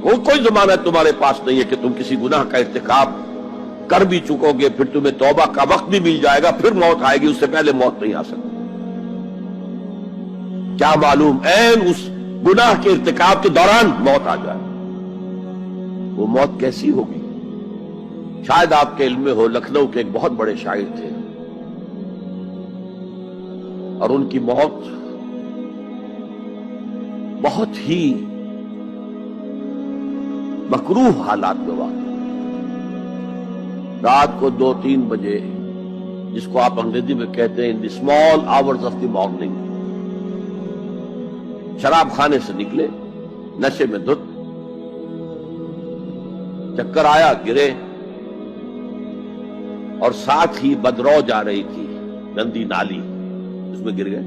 کوئی ضمانت تمہارے پاس نہیں ہے کہ تم کسی گناہ کا ارتکاب کر بھی چکوگے، پھر تمہیں توبہ کا وقت بھی مل جائے گا، پھر موت آئے گی، اس سے پہلے موت نہیں آ سکتی۔ کیا معلوم عین اس گناہ کے ارتکاب کے دوران موت آ جائے، وہ موت کیسی ہوگی؟ شاید آپ کے علم میں ہو، لکھنؤ کے ایک بہت بڑے شاعر تھے اور ان کی موت بہت ہی مکروہ حالات میں واقع، رات کو 2-3 بجے، جس کو آپ انگریزی میں کہتے ہیں in the small hours of the morning, شراب خانے سے نکلے، نشے میں دھت، چکر آیا، گرے، اور ساتھ ہی بدرو جا رہی تھی گندی نالی، اس میں گر گئے،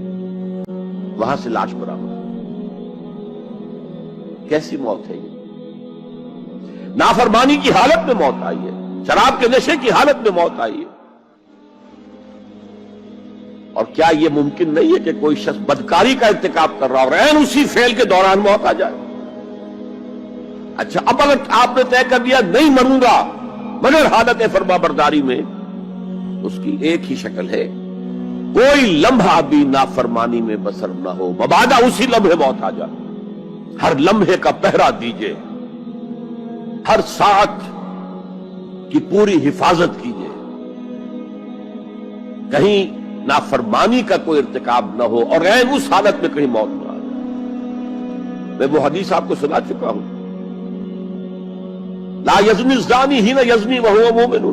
وہاں سے لاش برآمد۔ کیسی موت ہے یہ؟ نافرمانی کی حالت میں موت آئی ہے، شراب کے نشے کی حالت میں موت آئی ہے۔ اور کیا یہ ممکن نہیں ہے کہ کوئی شخص بدکاری کا ارتکاب کر رہا اور عین اسی فعل کے دوران موت آ جائے؟ اچھا، اب اگر آپ نے طے کر دیا نہیں مروں گا مگر حالت فرما برداری میں، اس کی ایک ہی شکل ہے، کوئی لمحہ بھی نافرمانی میں بسر نہ ہو، مبادا اسی لمحے موت آ جائے۔ ہر لمحے کا پہرا دیجئے، ہر ساعت کی پوری حفاظت کیجئے، کہیں نافرمانی کا کوئی ارتکاب نہ ہو اور عین اس حالت میں کہیں موت نہ آ جائے۔ میں وہ حدیث آپ کو سنا چکا ہوں، لا یزنی الزانی حین یزنی وہو مومن،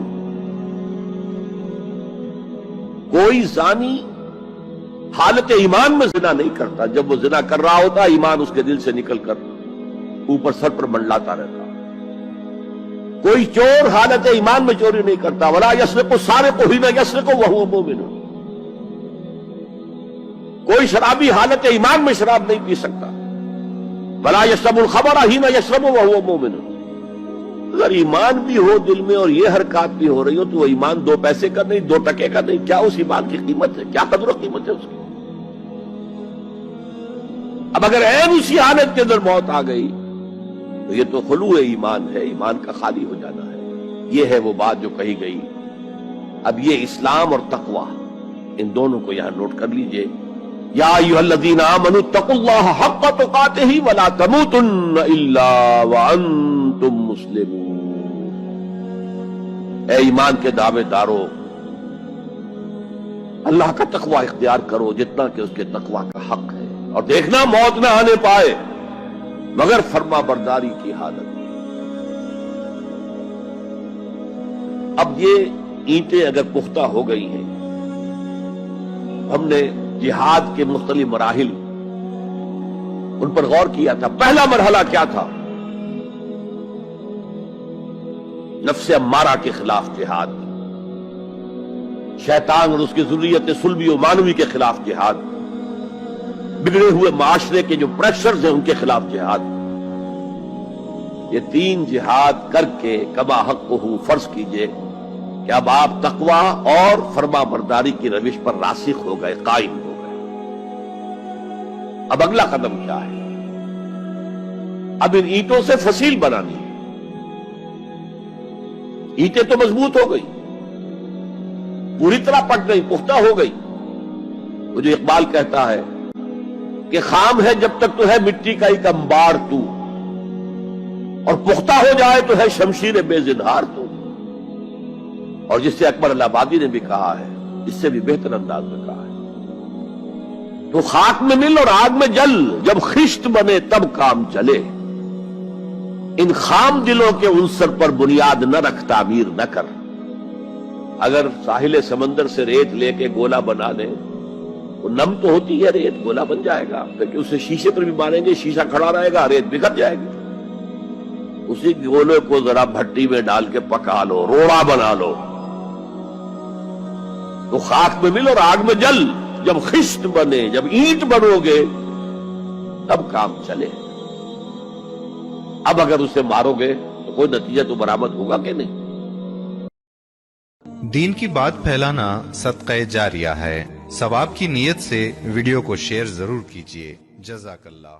کوئی زانی حالت ایمان میں زنا نہیں کرتا، جب وہ زنا کر رہا ہوتا ایمان اس کے دل سے نکل کر اوپر سر پر منڈلاتا رہتا۔ کوئی چور حالت ایمان میں چوری نہیں کرتا، ولا یسرق السارق حین یسرق وہو مومن، کوئی شرابی حالت ایمان میں شراب نہیں پی سکتا، ولا یشرب الخمر حین یشرب وہو مومن۔ اگر ایمان بھی ہو دل میں اور یہ حرکات بھی ہو رہی ہو تو وہ ایمان 2 پیسے کا نہیں، 2 ٹکے کا نہیں، کیا اس ایمان کی قیمت ہے؟ کیا قدر و قیمت ہے اس کی؟ اب اگر عین اسی حالت کے اندر موت آ گئی تو یہ تو خلوع ایمان ہے، ایمان کا خالی ہو جانا ہے۔ یہ ہے وہ بات جو کہی گئی۔ اب یہ اسلام اور تقوی، ان دونوں کو یہاں نوٹ کر لیجئے۔ یا ایھا الذین آمنوا اتقوا اللہ حق تقاتہ ولا تموتن الا وانتم مسلمون۔ اے ایمان کے دعوے دارو، اللہ کا تقوی اختیار کرو جتنا کہ اس کے تقوی کا حق ہے، اور دیکھنا موت نہ آنے پائے مگر فرما برداری کی حالت۔ اب یہ اینٹیں اگر پختہ ہو گئی ہیں، ہم نے جہاد کے مختلف مراحل ان پر غور کیا تھا۔ پہلا مرحلہ کیا تھا؟ نفس امارہ کے خلاف جہاد، شیطان اور اس کی ذریت سلبی و مانوی کے خلاف جہاد، بگڑے ہوئے معاشرے کے جو پریشرز ہیں ان کے خلاف جہاد۔ یہ 3 جہاد کر کے کما حقہ فرض کیجئے کہ اب آپ تقوی اور فرما برداری کی روش پر راسخ ہو گئے، قائم ہو گئے۔ اب اگلا قدم کیا ہے؟ اب ان اینٹوں سے فصیل بنانی ہے۔ اینٹیں تو مضبوط ہو گئی، پوری طرح پک گئی، پختہ ہو گئی۔ وہ جو اقبال کہتا ہے کہ خام ہے جب تک تو ہے مٹی کا ایک انبار تو، اور پختہ ہو جائے تو ہے شمشیر بے زنہار تو۔ اور جس سے اکبر اللہ آبادی نے بھی کہا ہے، اس سے بھی بہتر انداز میں کہا ہے، تو خاک میں مل اور آگ میں جل، جب خشت بنے تب کام چلے، ان خام دلوں کے عنصر پر بنیاد نہ رکھ، تعمیر نہ کر۔ اگر ساحل سمندر سے ریت لے کے گولا بنا لیں، وہ نم تو ہوتی ہے ریت، گولا بن جائے گا، پھر اسے شیشے پر بھی ماریں گے، شیشہ کھڑا رہے گا، ریت بکھر جائے گی۔ اسی گولے کو ذرا بھٹی میں ڈال کے پکا لو، روڑا بنا لو، تو خاک میں مل اور آگ میں جل، جب خشت بنے، جب اینٹ بنو گے تب کام چلے۔ اب اگر اسے مارو گے تو کوئی نتیجہ تو برآمد ہوگا کہ نہیں؟ دین کی بات پھیلانا صدقہ جاریہ ہے۔ ثواب کی نیت سے ویڈیو کو شیئر ضرور کیجیے۔ جزاک اللہ۔